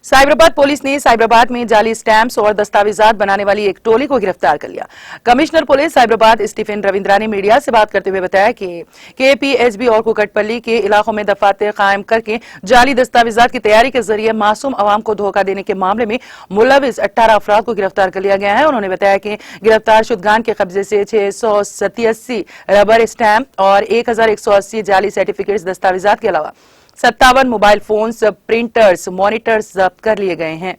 Cyberabad police ने साइबराबाद में जाली स्टैंप्स और दस्तावेजात बनाने वाली एक टोली को गिरफ्तार कर लिया। Commissioner police Cyberabad Stephen Ravindra ने मीडिया से बात करते हुए बताया कि केपीएचबी और कुकटपल्ली के इलाकों में दफातर कायम करके जाली दस्तावेजात की तैयारी के जरिए मासूम अवाम को धोखा देने के मामले में मुलविस 18 अफराद को गिरफ्तार कर लिया गया है। उन्होंने बताया कि गिरफ्तार शुदगान के कब्जे से 687 रबर स्टैंप और 1180 जाली सर्टिफिकेट्स दस्तावेजात के अलावा 57 मोबाइल फोन्स, प्रिंटर्स, मॉनिटर्स जब्त कर लिए गए हैं।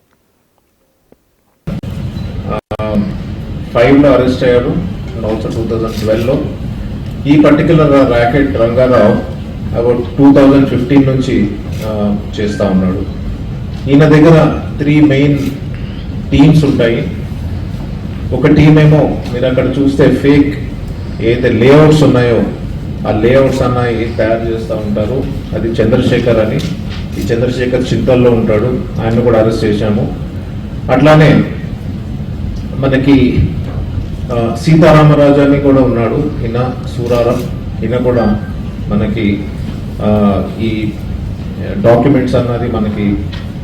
5 లో అరెస్ట్ అయ్యారు అండ్ ఆల్సో 2012 లో ఈ పర్టికులర్ ర్యాకెట్ రంగారావు అబౌట్ 2015 నుంచి చేస్తా ఉన్నాడు. ఈయన దగ్గర 3 మెయిన్ టీమ్స్ ఉంటాయి. ఒక టీం ఏమో మీరు అక్కడ చూస్తే ఫేక్ ఏదైతే లేఅవుట్స్ ఉన్నాయో ఆ లేఅవుట్స్ అన్నవి తయారు చేస్తూ ఉంటారు. అది చంద్రశేఖర్ అని. ఈ చంద్రశేఖర్ చింతల్లో ఉంటాడు. ఆయన కూడా అరెస్ట్ చేశాము. అట్లానే మనకి సీతారామరాజు అని కూడా ఉన్నాడు. ఈయన సూరారం. ఈయన కూడా మనకి ఈ డాక్యుమెంట్స్ అన్నది మనకి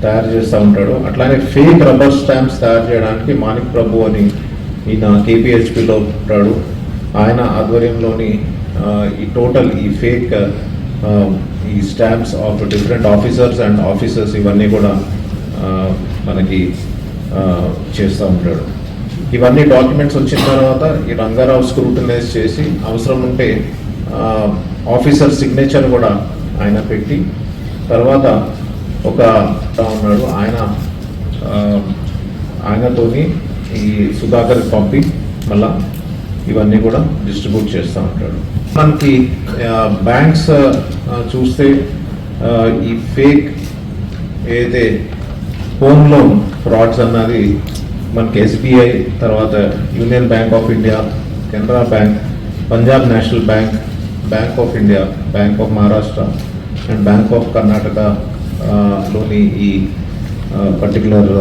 తయారు చేస్తూ ఉంటాడు. అట్లానే ఫేక్ రబ్బర్ స్టాంప్స్ తయారు చేయడానికి మాణిక్ ప్రభు అని ఈయన కేపీహెచ్పిలో ఉంటాడు. ఆయన ఆధ్వర్యంలోని ఈ టోటల్ ఈ ఫేక్ ఈ stamps of different officers and officers ఇవన్నీ కూడా మనకి చేస్తూ ఉంటాడు. ఇవన్నీ డాక్యుమెంట్స్ వచ్చిన తర్వాత ఈ రంగారావు స్క్రూటనైజ్ చేసి అవసరం ఉంటే ఆఫీసర్ సిగ్నేచర్ కూడా ఆయన పెట్టి తర్వాత ఒక ఉన్నాడు ఆయనతోని ఈ సుధాకర్ పంపి మళ్ళా ఇవన్నీ కూడా డిస్ట్రిబ్యూట్ చేస్తూ ఉంటాడు. మనకి బ్యాంక్స్ చూస్తే ఈ ఫేక్ ఏదైతే హోమ్ లోన్ ఫ్రాడ్స్ అన్నది మనకి ఎస్బీఐ, తర్వాత union bank of India, Canara bank, Punjab national bank, bank of India, bank of Maharashtra and bank of Karnataka లోని ఈ పర్టికులర్